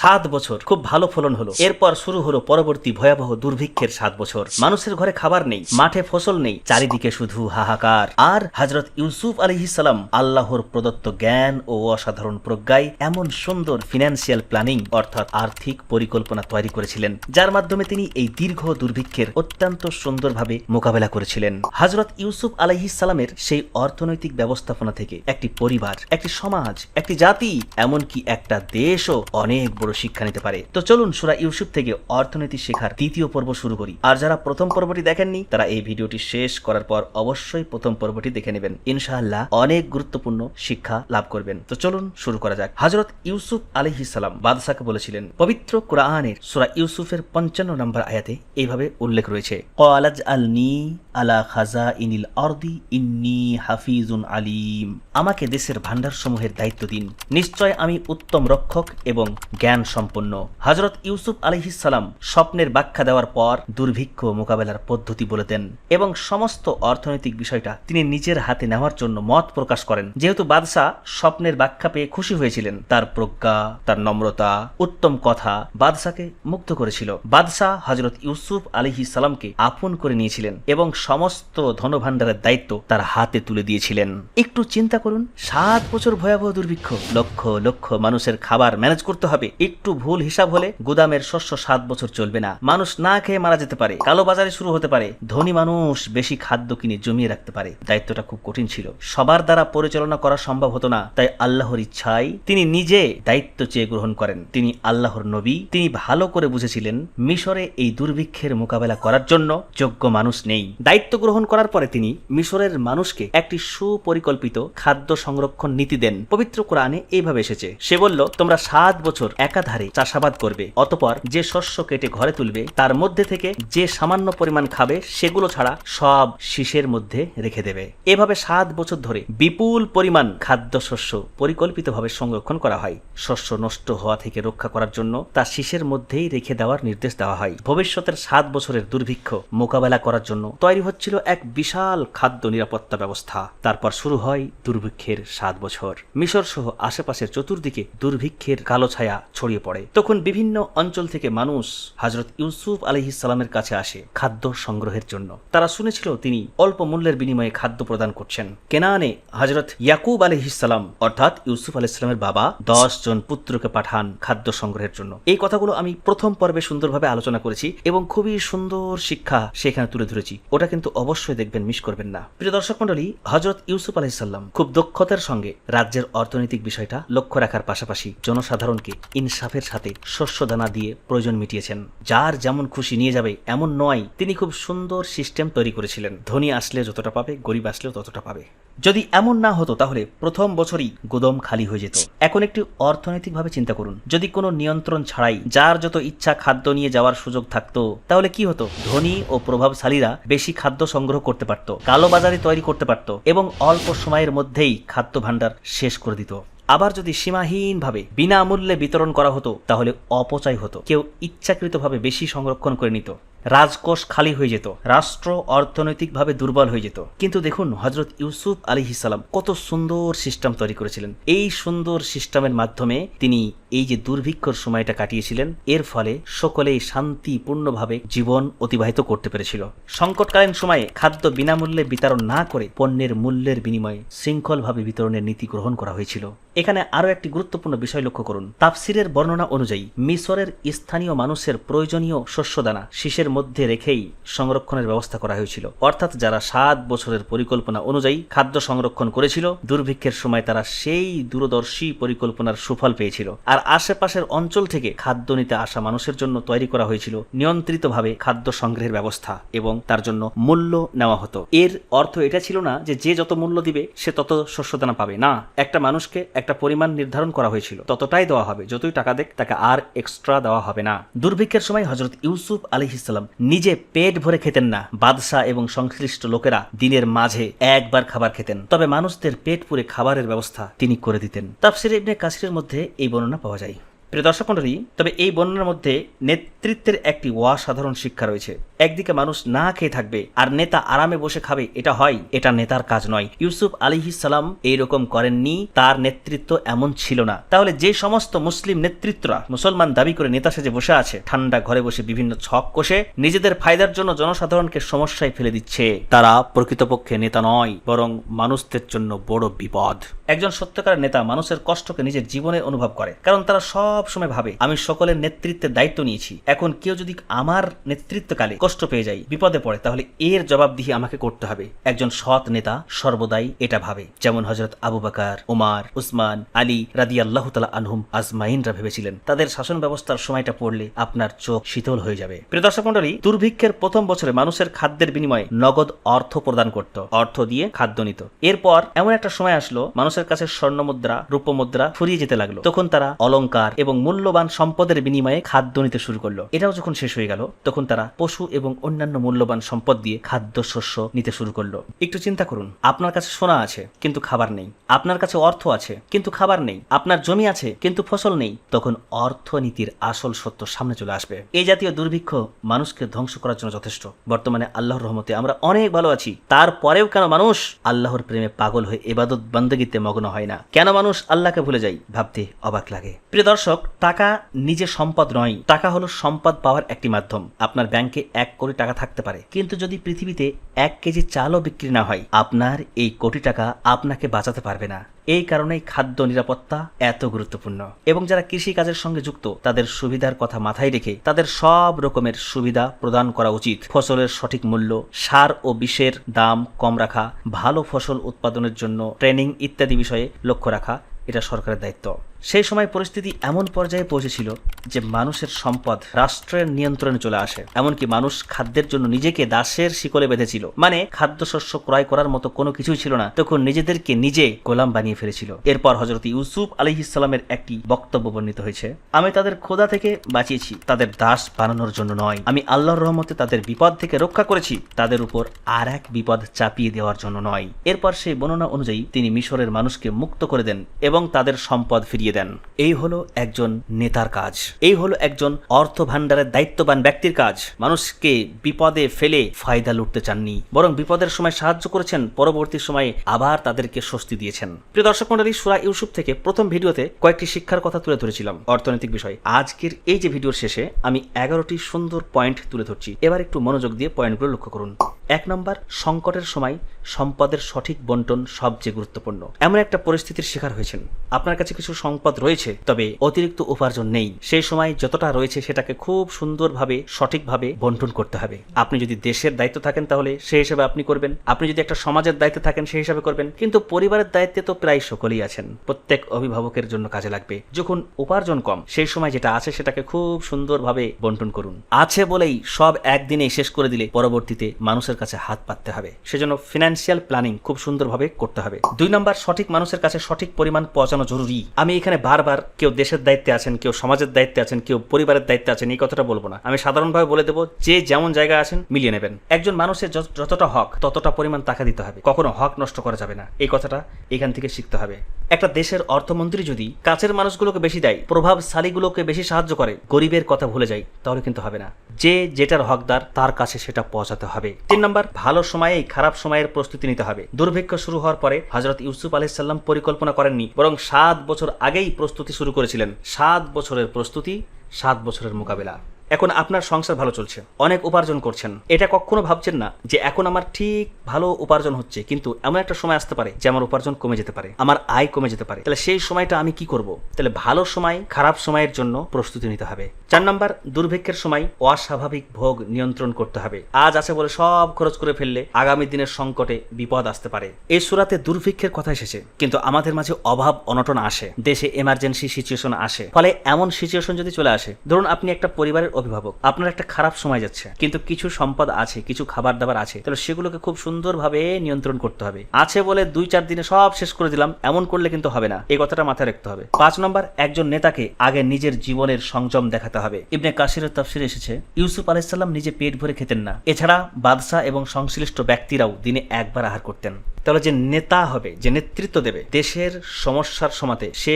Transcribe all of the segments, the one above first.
7 বছর খুব ভালো ফলন হলো। এরপর শুরু হলো পরবর্তী ভয়াবহ দুর্ভিক্ষের 7 বছর। মানুষের ঘরে খাবার নেই, মাঠে ফসল নেই, চারিদিকে শুধু হাহাকার। আর হযরত ইউসুফ আলাইহিস সালাম আল্লাহর প্রদত্ত জ্ঞান ও অসাধারণ প্রজ্ঞায় এমন সুন্দর ফিনান্সিয়াল প্ল্যানিং অর্থাৎ আর্থিক পরিকল্পনা তৈরি করেছিলেন, যার মাধ্যমে তিনি এই দীর্ঘ দুর্ভিক্ষের অত্যন্ত সুন্দরভাবে মোকাবেলা করেছিলেন। হযরত ইউসুফ আলাইহিস সালামের সেই অর্থনৈতিক ব্যবস্থাপনা থেকে একটি পরিবার, একটি সমাজ, একটি জাতি, এমনকি একটা দেশও অনেক বড় শিক্ষা নিতে পারে। তো চলুন সূরা ইউসুফ থেকে অর্থনীতি শেখার দ্বিতীয় পর্ব শুরু করি। আর যারা প্রথম পর্বটি দেখেননি তারা এই ভিডিওটি শেষ করার পর অবশ্যই প্রথম পর্বটি দেখে নেবেন, ইনশাআল্লাহ অনেক গুরুত্বপূর্ণ শিক্ষা লাভ করবেন। তো চলুন শুরু করা যাক। হযরত ইউসুফ আলাইহিস সালাম বাদশাকে বলেছিলেন, পবিত্র কোরআনের সূরা ইউসুফের 55 নম্বর আয়াতে এইভাবে উল্লেখ রয়েছে, ক্বালাজ আলনি আলা খাজাইনিল আরদি ইন্নী হাফিজুন আলিম। আমাকে দেশের ভান্ডারসমূহের দায়িত্ব দিন, নিশ্চয় আমি উত্তম রক্ষক এবং জ্ঞান সম্পন্ন। হযরত ইউসুফ আলাইহিস সালাম স্বপ্নের ব্যাখ্যা দেওয়ার পর দুর্ভিক্ষ মোকাবেলার পদ্ধতি বলে দেন এবং সমস্ত অর্থনৈতিক বিষয়টা তিনি নিজের হাতে নেওয়ার জন্য মত প্রকাশ করেন। যেহেতু বাদশাহ স্বপ্নের ব্যাখ্যা পেয়ে খুশি হয়েছিলেন, তার প্রজ্ঞা, তার নম্রতা, উত্তম কথা বাদশাকে মুগ্ধ করেছিল। বাদশাহ হযরত ইউসুফ আলাইহিস সালামকে আপন করে নিয়েছিলেন এবং সমস্ত ধনভাণ্ডারের দায়িত্ব তার হাতে তুলে দিয়েছিলেন। একটু চিন্তা করুন, 7 বছর ভয়াবহ দুর্ভিক্ষ, লক্ষ লক্ষ মানুষের খাবার ম্যানেজ করতে হবে। একটু ভুল হিসাব হলে গুদামের শস্য 7 বছর চলবে না, মানুষ না খেয়ে মারা যেতে পারে, কালো বাজারে শুরু হতে পারে, ধনী মানুষ বেশি খাদ্য কিনে জমিয়ে রাখতে পারে। দায়িত্বটা খুব কঠিন ছিল, সবার দ্বারা পরিচালনা করা সম্ভব হতো না। তাই আল্লাহর ইচ্ছায় তিনি নিজে দায়িত্ব চেয়ে গ্রহণ করেন। তিনি আল্লাহর নবী, তিনি ভালো করে বুঝেছিলেন মিশরে এই দুর্ভিক্ষের মোকাবেলা করার জন্য যোগ্য মানুষ নেই। দায়িত্ব গ্রহণ করার পরে তিনি মিশরের মানুষকে একটি সুপরিকল্পিত খাদ্য সংরক্ষণ নীতি দেন। পবিত্র কোরআনে এইভাবে এসেছে, সে বলল, তোমরা 7 বছর একাধারে চাষাবাদ করবে, অতঃপর যে শস্য কেটে ঘরে তুলবে তার মধ্যে থেকে যে সামান্য পরিমাণ খাবে সেগুলো ছাড়া সব শীষের মধ্যে রেখে দেবে। এভাবে 7 বছর ধরে বিপুল পরিমাণ খাদ্যশস্য পরিকল্পিতভাবে সংরক্ষণ করা হয়। শস্য নষ্ট হওয়া থেকে রক্ষা করার জন্য তা শীষের মধ্যেই রেখে দেওয়ার নির্দেশ দেওয়া হয়। ভবিষ্যতের 7 বছরের দুর্ভিক্ষ মোকাবেলা করার জন্য তৈরি হচ্ছিল এক বিশাল খাদ্য নিরাপত্তা ব্যবস্থা। তারপর শুরু হয় দুর্ভিক্ষের 7 বছর। মিশর সহ আশেপাশের চতুর্দিকে দুর্ভিক্ষের কালো ছায়া ছড়িয়ে পড়ে। তখন বিভিন্ন অঞ্চল থেকে মানুষ হযরত ইউসুফ আলাইহিস সালামের কাছে আসে খাদ্য সংগ্রহের জন্য। তারা শুনেছিল তিনি অল্প মূল্যের বিনিময়ে খাদ্য প্রদান করছেন। কেনানে হযরত ইয়াকুব আলাইহিস সালাম অর্থাৎ ইউসুফ আলাইহিস সালামের বাবা 10 জন পুত্রকে পাঠান খাদ্য সংগ্রহের জন্য। এই কথাগুলো আমি প্রথম পর্বে সুন্দরভাবে আলোচনা করেছি এবং খুবই সুন্দর শিক্ষা সেখানে তুলে ধরেছি, ওটা কিন্তু অবশ্যই দেখবেন, মিস করবেন না। প্রিয় দর্শক মণ্ডলী, হযরত ইউসুফ আলাইহিস সালাম খুব দক্ষতার সঙ্গে রাজ্যের অর্থনৈতিক বিষয়টা লক্ষ্য রাখার পাশাপাশি জনসাধারণকে ইনসাফের সাথে শস্য দানা দিয়ে প্রয়োজন মিটিয়েছেন। যার যেমন খুশি নিয়ে যাবে এমন নয়, তিনি খুব সুন্দর সিস্টেম তৈরি করেছিলেন। ধনী আসলে যতটা পাবে, গরিব আসলেও ততটা পাবে। যদি এমন না হতো তাহলে প্রথম বছরই গোদাম খালি হয়ে যেত। এখন একটু অর্থনৈতিকভাবে চিন্তা করুন, যদি কোনো নিয়ন্ত্রণ ছাড়াই যার যত ইচ্ছা খাদ্য নিয়ে যাওয়ার সুযোগ থাকতো তাহলে কি হতো? ধনী ও প্রভাবশালীরা বেশি খাদ্য সংগ্রহ করতে পারত, কালো বাজারে তৈরি করতে পারত এবং অল্প সময়ের মধ্যেই খাদ্য ভাণ্ডার শেষ করে দিত। আবার যদি সীমাহীনভাবে বিনামূল্যে বিতরণ করা হতো তাহলে অপচয় হতো, কেউ ইচ্ছাকৃতভাবে বেশি সংরক্ষণ করে নিত, রাজকোষ খালি হয়ে যেত, রাষ্ট্র অর্থনৈতিকভাবে দুর্বল হয়ে যেত। কিন্তু দেখুন হযরত ইউসুফ আলাইহিস সালাম কত সুন্দর সিস্টেম তৈরি করেছিলেন। এই সুন্দর সিস্টেমের মাধ্যমে তিনি এই যে দুর্ভিক্ষর সময়টা কাটিয়েছিলেন, এর ফলে সকলেই শান্তিপূর্ণভাবে জীবন অতিবাহিত করতে পেরেছিল। সংকটকালীন সময়ে খাদ্য বিনামূল্যে বিতরণ না করে পণ্যের মূল্যের বিনিময়ে শৃঙ্খলভাবে বিতরণের নীতি গ্রহণ করা হয়েছিল। এখানে আরো একটি গুরুত্বপূর্ণ বিষয় লক্ষ্য করুন। তাফসিরের বর্ণনা অনুযায়ী মিশরের স্থানীয় মানুষের প্রয়োজনীয় শস্যদানা শীষের মধ্যে রেখেই সংরক্ষণের ব্যবস্থা করা হয়েছিল। অর্থাৎ যারা 7 বছরের পরিকল্পনা অনুযায়ী খাদ্য সংরক্ষণ করেছিল, দুর্ভিক্ষের সময় তারা সেই দূরদর্শী পরিকল্পনার সুফল পেয়েছিল। আর আশেপাশের অঞ্চল থেকে খাদ্য নিতে আসা মানুষের জন্য তৈরি করা হয়েছিল নিয়ন্ত্রিতভাবে খাদ্য সংগ্রহের ব্যবস্থা এবং তার জন্য মূল্য নেওয়া হতো। এর অর্থ এটা ছিল না যে যে যত মূল্য দিবে সে তত শস্যদানা পাবে, না, একটা মানুষকে একটা পরিমাণ নির্ধারণ করা হয়েছিল, ততটাই দেওয়া হবে, যতই টাকা দেখ তাকে আর এক্সট্রা দেওয়া হবে না। দুর্ভিক্ষের সময় হযরত ইউসুফ আলাইহিস সালাম নিজে পেট ভরে খেতেন না, বাদশা এবং সংশ্লিষ্ট লোকেরা দিনের মাঝে একবার খাবার খেতেন, তবে মানুষদের পেট পুরে খাবারের ব্যবস্থা তিনি করে দিতেন। তাফসিরে ইবনে কাসিরের মধ্যে এই বর্ণনা পাওয়া যায়। প্রিয় দর্শক মণ্ডলী, তবে এই বর্ণনার মধ্যে নেতৃত্বের একটি অসাধারণ শিক্ষা রয়েছে। একদিকে মানুষ না খেয়ে থাকবে আর নেতা আরামে বসে খাবে, এটা হয়? এটা নেতার কাজ নয়। ইউসুফ আলাইহিস সালাম এইরকম করেননি, তার নেতৃত্ব এমন ছিল না। তাহলে যে সমস্ত মুসলিম নেতৃত্বরা মুসলমান দাবি করে নেতা সেজে বসে আছে, ঠান্ডা ঘরে বসে বিভিন্ন ছক কষে নিজেদের ফায়দার জন্য জনসাধারণকে সমস্যায় ফেলে দিচ্ছে, তারা প্রকৃতপক্ষে নেতা নয়, বরং মানুষদের জন্য বড় বিপদ। একজন সত্যকার নেতা মানুষের কষ্টকে নিজের জীবনে অনুভব করে, কারণ তারা সব সময় ভাবে আমি সকলের নেতৃত্বের দায়িত্ব নিয়েছি, এখন কেউ যদি আমার নেতৃত্বকালে কষ্ট পেয়ে যায়, বিপদে পড়ে, তাহলে এর জবাবদিহি আমাকে করতে হবে। একজন সৎ নেতা সর্বদাই এটা ভাবে, যেমন হযরত আবু বকর, ওমর, উসমান, আলী রাদিয়াল্লাহু তাআলা আনহুম আজমাইনরা ভেবেছিলেন। তাদের শাসন ব্যবস্থার সময়টা পড়লে আপনার চোখ শীতল হয়ে যাবে। প্রিয় দর্শক মণ্ডলী, দুর্ভিক্ষের প্রথম বছরে মানুষের খাদ্যের বিনিময়ে নগদ অর্থ প্রদান করত, অর্থ দিয়ে খাদ্য নিত। এরপর এমন একটা সময় আসলো মানুষের কাছে স্বর্ণ মুদ্রা, রূপ মুদ্রা ফুরিয়ে যেতে লাগলো। তখন তারা অলংকার এবং মূল্যবান সম্পদের বিনিময়ে খাদ্য নিতে শুরু করলো। এটাও যখন শেষ হয়ে গেল, তখন তারা পশু এবং অন্যান্য মূল্যবান সম্পদ দিয়ে খাদ্য শস্য নিতে শুরু করলো। একটু চিন্তা করুন, আপনার কাছে সোনা আছে কিন্তু খাবার নেই, আপনার কাছে অর্থ আছে কিন্তু খাবার নেই, আপনার জমি আছে কিন্তু ফসল নেই, তখন অর্থনীতির আসল সত্য সামনে চলে আসবে। এই জাতীয় দুর্ভিক্ষ মানুষকে ধ্বংস করার জন্য যথেষ্ট। বর্তমানে আল্লাহর রহমতে আমরা অনেক ভালো আছি, তারপরেও কেন মানুষ আল্লাহর প্রেমে পাগল হয়ে ইবাদত বান্দেগিতে মগ্ন হয় না? কেন মানুষ আল্লাহকে ভুলে যায়? ভাবতে অবাক লাগে। প্রিয় দর্শক, টাকা নিজে সম্পদ নয়, টাকা হলো সম্পদ পাওয়ার একটি মাধ্যম। আপনার ব্যাংকে 1 কোটি টাকা থাকতে পারে, কিন্তু যদি পৃথিবীতে 1 কেজি চালও বিক্রি না হয়, আপনার এই কোটি টাকা আপনাকে বাঁচাতে পারবে না। এই কারণেই খাদ্য নিরাপত্তা এত গুরুত্বপূর্ণ। এবং যারা কৃষি কাজের সঙ্গে যুক্ত, তাদের সুবিধার কথা মাথায় রেখে তাদের সব রকমের সুবিধা প্রদান করা উচিত। ফসলের সঠিক মূল্য, সার ও বিষের দাম কম রাখা, ভালো ফসল উৎপাদনের জন্য ট্রেনিং ইত্যাদি বিষয়ে লক্ষ্য রাখা, এটা সরকারের দায়িত্ব। সেই সময় পরিস্থিতি এমন পর্যায়ে পৌঁছেছিল যে মানুষের সম্পদ রাষ্ট্রের নিয়ন্ত্রণে চলে আসে। এমনকি মানুষ খাদ্যের জন্য নিজেকে দাসের শিকলে বেঁধেছিল, মানে খাদ্যশস্য ক্রয় করার মতো কোনো কিছুই ছিল না, তখন নিজেদেরকে নিজে গোলাম বানিয়ে ফেলেছিল। এরপর হযরত ইউসুফ আলাইহিস সালামের একটি বক্তব্য বর্ণিত হয়েছে, আমি তাদের খোদা থেকে বাঁচিয়েছি, তাদের দাস বানানোর জন্য নয়। আমি আল্লাহর রহমতে তাদের বিপদ থেকে রক্ষা করেছি, তাদের উপর আর এক বিপদ চাপিয়ে দেওয়ার জন্য নয়। এরপর সেই বর্ণনা অনুযায়ী তিনি মিশরের মানুষকে মুক্ত করে দেন এবং তাদের সম্পদ ফিরিয়ে দেন। এই হলো একজন নেতার কাজ, এই হলো একজন অর্থ ভান্ডারের দায়িত্ববান ব্যক্তির কাজ। মানুষকে বিপদে ফেলে ফায়দা লুটতে চাননি, বরং বিপদের সময় সাহায্য করেছেন, পরবর্তী সময়ে আবার তাদেরকে স্বস্তি দিয়েছেন। প্রিয় দর্শক মণ্ডলী, সূরা ইউসুফ থেকে প্রথম ভিডিওতে কয়েকটি শিক্ষার কথা তুলে ধরেছিলাম, অর্থনৈতিক বিষয়। আজকের এই যে ভিডিওর শেষে আমি 11টি সুন্দর পয়েন্ট তুলে ধরছি। এবার একটু মনোযোগ দিয়ে পয়েন্টগুলো লক্ষ্য করুন। 1 নম্বর, সংকটের সময় সম্পদের সঠিক বন্টন সবচেয়ে গুরুত্বপূর্ণ। এমন একটা পরিস্থিতির শিকার হয়েছেন, আপনার কাছে কিছু সম্পদ রয়েছে, তবে অতিরিক্ত উপার্জন নেই। সেই সময় যতটা রয়েছে সেটাকে খুব সুন্দরভাবে সঠিকভাবে বন্টন করতে হবে। আপনি যদি দেশের দায়িত্ব থাকেন তাহলে সেই হিসাবে আপনি করবেন, আপনি যদি একটা সমাজের দায়িত্বে থাকেন সেই হিসাবে করবেন, কিন্তু পরিবারের দায়িত্বে তো প্রায় সকলেই আছেন। প্রত্যেক অভিভাবকের জন্য কাজে লাগবে। যখন উপার্জন কম, সেই সময় যেটা আছে সেটাকে খুব সুন্দরভাবে বন্টন করুন। আছে বলেই সব একদিনে শেষ করে দিলে পরবর্তীতে মানুষের কাছে হাত পাততে হবে। সেজন্য ফিনান্সিয়াল প্ল্যানিং খুব সুন্দরভাবে করতে হবে। 2 নম্বর, সঠিক মানুষের কাছে সঠিক পরিমাণ পৌঁছানো জরুরি। আমি এখানে বারবার কেউ দেশের দায়িত্বে আছেন, কেউ সমাজের দায়িত্বে আছেন, কেউ পরিবারের দায়িত্বে আছেন, এই কথাটা বলবো না। আমি সাধারণভাবে বলে দেবো, যে যেমন জায়গায় আছেন মিলিয়ে নেবেন। একজন মানুষের যতটা হক ততটা পরিমাণ টাকা দিতে হবে, কখনো হক নষ্ট করা যাবে না। এই কথাটা এখান থেকে শিখতে হবে। একটা দেশের অর্থমন্ত্রী যদি কাছের মানুষগুলোকে বেশি দেয়, প্রভাবশালীগুলোকে বেশি সাহায্য করে, গরিবের কথা ভুলে যায়, তাহলে কিন্তু হবে না। যে যেটার হকদার তার কাছে সেটা পৌঁছাতে হবে। 3 নম্বর, ভালো সময়েই খারাপ সময়ের প্রস্তুতি নিতে হবে। দুর্ভিক্ষ শুরু হওয়ার পরে হযরত ইউসুফ আলাইহিস সালাম পরিকল্পনা করেননি, বরং 7 বছর আগেই প্রস্তুতি শুরু করেছিলেন। 7 বছরের প্রস্তুতি, 7 বছরের মোকাবেলা। এখন আপনার সংসার ভালো চলছে, অনেক উপার্জন করছেন, এটা কখনো ভাবছেন না যে এখন আমার ঠিক ভালো উপার্জন হচ্ছে, কিন্তু এমন একটা সময় আসতে পারে যে আমার উপার্জন কমে যেতে পারে, আমার আয় কমে যেতে পারে। তাহলে সেই সময়টা আমি কি করব? তাহলে ভালো সময় খারাপ সময়ের জন্য প্রস্তুতি নিতে হবে। 4 নম্বর, দুর্ভিক্ষের সময় অস্বাভাবিক ভোগ নিয়ন্ত্রণ করতে হবে। আজ আছে বলে সব খরচ করে ফেললে আগামী দিনের সংকটে বিপদ আসতে পারে। এই সূরাতে দুর্ভিক্ষের কথা এসেছে, কিন্তু আমাদের মাঝে অভাব অনটন আসে, দেশে এমার্জেন্সি সিচুয়েশন আসে। ফলে এমন সিচুয়েশন যদি চলে আসে, ধরুন আপনি একটা পরিবারের অভিভাবক, আপনার একটা খারাপ সময় যাচ্ছে, কিন্তু কিছু সম্পদ আছে, কিছু খাবার দাবার আছে, তাহলে সেগুলোকে খুব সুন্দরভাবে নিয়ন্ত্রণ করতে হবে। আছে বলে 2-4 দিনে সব শেষ করে দিলাম, এমন করলে কিন্তু হবে না। এই কথাটা মাথায় রাখতে হবে। 5 নম্বর, একজন নেতাকে আগে নিজের জীবনের সংযম দেখাতে হবে। ইবনে কাসিরের তাফসিরে এসেছে, ইউসুফ আলাইহিস সালাম নিজে পেট ভরে খেতেন না, এছাড়া বাদশা এবং সংশ্লিষ্ট ব্যক্তিরাও দিনে একবার আহার করতেন। তাহলে যে নেতা হবে, যে নেতৃত্ব দেবে, দেশের সমস্যার সময়তে সে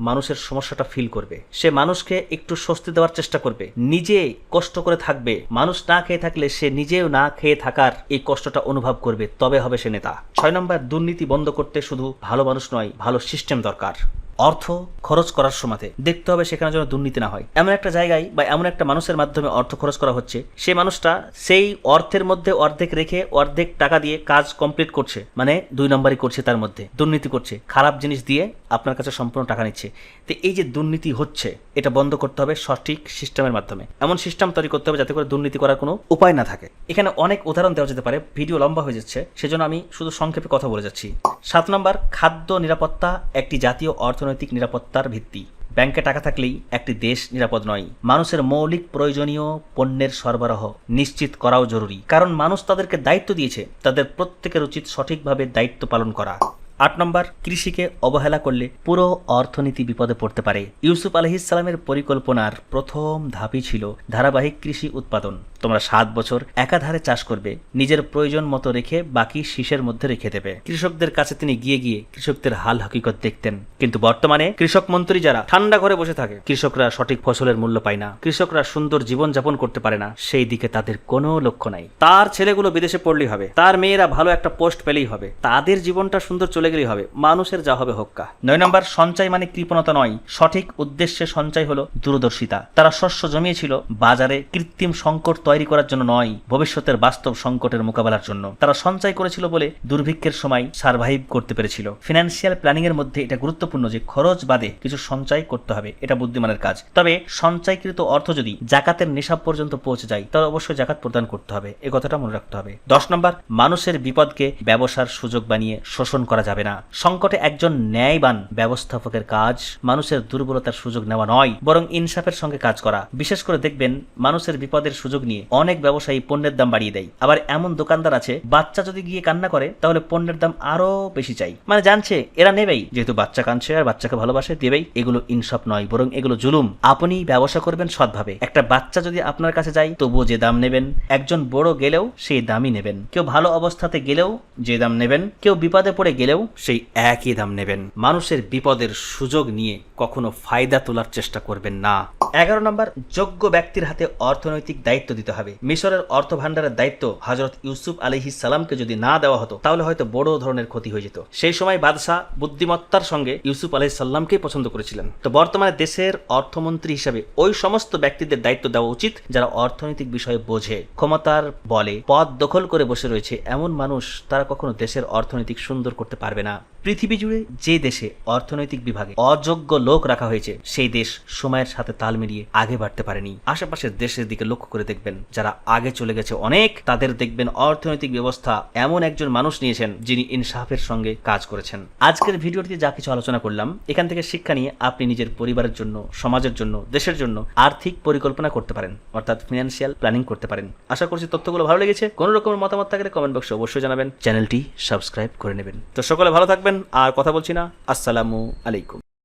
মানুষের সমস্যাটা ফিল করবে, সে মানুষকে একটু স্বস্তি দেওয়ার চেষ্টা করবে, নিজে কষ্ট করে থাকবে, মানুষ না খেয়ে থাকলে সে নিজেও না খেয়ে থাকার এই কষ্টটা অনুভব করবে, তবে হবে সে নেতা। 6 নম্বর, দুর্নীতি বন্ধ করতে শুধু ভালো মানুষ নয়, ভালো সিস্টেম দরকার। অর্থ খরচ করার সময়তে দেখতে হবে সেখানে যেন দুর্নীতি না হয়। এমন একটা জায়গায় বা এমন একটা মানুষের মাধ্যমে অর্থ খরচ করা হচ্ছে, সেই মানুষটা সেই অর্থের মধ্যে অর্ধেক রেখে অর্ধেক টাকা দিয়ে কাজ কমপ্লিট করছে, মানে 2 নম্বরই করছে, তার মধ্যে দুর্নীতি করছে, খারাপ জিনিস দিয়ে আপনার কাছে সম্পূর্ণ টাকা নিচ্ছে। তো এই যে দুর্নীতি হচ্ছে, এটা বন্ধ করতে হবে সঠিক সিস্টেমের মাধ্যমে। এমন সিস্টেম তৈরি করতে হবে যাতে করে দুর্নীতি করার কোনো উপায় না থাকে। এখানে অনেক উদাহরণ দেওয়া যেতে পারে, ভিডিও লম্বা হয়ে যাচ্ছে, সেজন্য আমি শুধু সংক্ষেপে কথা বলে যাচ্ছি। 7 নম্বর, খাদ্য নিরাপত্তা একটি জাতীয় অর্থনৈতিক নিরাপত্তার ভিত্তি। ব্যাংকে টাকা থাকলেই একটি দেশ নিরাপদ নয়। মানুষের মৌলিক প্রয়োজনীয় পণ্যের সরবরাহ নিশ্চিত করাও জরুরি, কারণ মানুষ তাদেরকে দায়িত্ব দিয়েছে, তাদের প্রত্যেকের উচিত সঠিকভাবে দায়িত্ব পালন করা। 8 নম্বর, কৃষিকে অবহেলা করলে পুরো অর্থনীতি বিপদে পড়তে পারে। ইউসুফ আলাইহিস সালামের পরিকল্পনার প্রথম ধাপই ছিল ধারাবাহিক কৃষি উৎপাদন। তোমরা 7 বছর একাধারে চাষ করবে, নিজের প্রয়োজন মতো রেখে বাকি শীষের মধ্যে রেখে দেবে। কৃষকদের কাছে তিনি গিয়ে গিয়ে কৃষকদের হাল হকিকত দেখতেন। কিন্তু বর্তমানে কৃষক মন্ত্রী যারা ঠান্ডা ঘরে বসে থাকে, কৃষকরা সঠিক ফসলের মূল্য পায় না, কৃষকরা সুন্দর জীবন যাপন করতে পারে না, সেই দিকে তাদের কোনো লক্ষ্য নাই। তার ছেলেগুলো বিদেশে পড়লেই হবে, তার মেয়েরা ভালো একটা পোস্ট পেলেই হবে, তাদের জীবনটা সুন্দর চলে গেলেই হবে, মানুষের যা হবে হোক্কা। 9 নম্বর, সঞ্চয় মানে কৃপণতা নয়, সঠিক উদ্দেশ্যে সঞ্চয় হলো দূরদর্শিতা। তারা শস্য জমিয়েছিল বাজারে কৃত্রিম সংকট তৈরি করার জন্য নয়, ভবিষ্যতের বাস্তব সংকটের মোকাবেলার জন্য। তারা সঞ্চয় করেছিল বলে দুর্ভিক্ষের সময় সার্ভাইভ করতে পেরেছিল। ফিনান্সিয়াল প্ল্যানিং এর মধ্যে এটা গুরুত্বপূর্ণ যে খরচ বাদে কিছু সঞ্চয় করতে হবে, এটা বুদ্ধিমানের কাজ। তবে সঞ্চয়কৃত অর্থ যদি জাকাতের নিসাব পর্যন্ত পৌঁছে যায়, তাহলে অবশ্যই জাকাত প্রদান করতে হবে, এই কথাটা মনে রাখতে হবে। 10 নম্বর, মানুষের বিপদকে ব্যবসার সুযোগ বানিয়ে শোষণ করা যাবে না। সংকটে একজন ন্যায়বান ব্যবস্থাপকের কাজ মানুষের দুর্বলতার সুযোগ নেওয়া নয়, বরং ইনসাফের সঙ্গে কাজ করা। বিশেষ করে দেখবেন মানুষের বিপদের সুযোগ নিয়ে অনেক ব্যবসায়ী পণ্যের দাম বাড়িয়ে দেয়। আবার এমন দোকানদার আছে, বাচ্চা যদি গিয়ে কান্না করে তাহলে পণ্যের দাম আরো বেশি চাই, মানে জানছে এরা নেবেই, যেহেতু বাচ্চা কাঁদছে আর বাচ্চাকে ভালোবাসে দেবেই। এগুলো ইনসাফ নয়, বরং এগুলো জুলুম। আপনি ব্যবসা করবেন সৎভাবে। একটা বাচ্চা যদি আপনার কাছে যায়, তবুও যে দাম নেবেন। একজন বড় গেলেও সেই দামই নেবেন। কেউ ভালো অবস্থাতে গেলেও যে দাম নেবেন, কেউ বিপদে পড়ে গেলেও সেই একই দাম নেবেন। মানুষের বিপদের সুযোগ নিয়ে কখনো ফায়দা তোলার চেষ্টা করবেন না। 11 নম্বর, যোগ্য ব্যক্তির হাতে অর্থনৈতিক দায়িত্ব দিতে হবে। মিশরের অর্থ ভান্ডারের দায়িত্ব হযরত ইউসুফ আলাইহিস সালামকে যদি না দেওয়া হতো, তাহলে হয়তো বড় ধরনের ক্ষতি হয়ে যেত। সেই সময় বাদশাহ বুদ্ধিমত্তার সঙ্গে ইউসুফ আলাইহিস সালামকেই পছন্দ করেছিলেন। তো বর্তমানে দেশের অর্থমন্ত্রী হিসেবে ওই সমস্ত ব্যক্তিদের দায়িত্ব দেওয়া উচিত যারা অর্থনৈতিক বিষয়ে বোঝে। ক্ষমতার বলে পদ দখল করে বসে রয়েছে এমন মানুষ, তারা কখনো দেশের অর্থনৈতিক সুন্দর করতে পারবে না। পৃথিবী জুড়ে যে দেশে অর্থনৈতিক বিভাগে অযোগ্য লোক রাখা হয়েছে, সেই দেশ সময়ের সাথে তাল মিলিয়ে আগে বাড়তে পারেনি। আশেপাশের দেশের দিকে লক্ষ্য করে দেখবেন, যারা আগে চলে গেছে অনেক, তাদের দেখবেন অর্থনৈতিক ব্যবস্থা এমন একজন মানুষ নিয়েছেন যিনি ইনসাফের সঙ্গে কাজ করেছেন। আজকের ভিডিওটিতে যা কিছু আলোচনা করলাম, এখান থেকে শিক্ষা নিয়ে আপনি নিজের পরিবারের জন্য, সমাজের জন্য, দেশের জন্য আর্থিক পরিকল্পনা করতে পারেন, অর্থাৎ ফিনান্সিয়াল প্ল্যানিং করতে পারেন। আশা করছি তথ্যগুলো ভালো লেগেছে। কোনো রকমের মতামত থাকলে কমেন্ট বক্সে অবশ্যই জানাবেন। চ্যানেলটি সাবস্ক্রাইব করে নেবেন। তো সকলে ভালো থাকবেন, আর কথা বলছি না। আসসালামু আলাইকুম।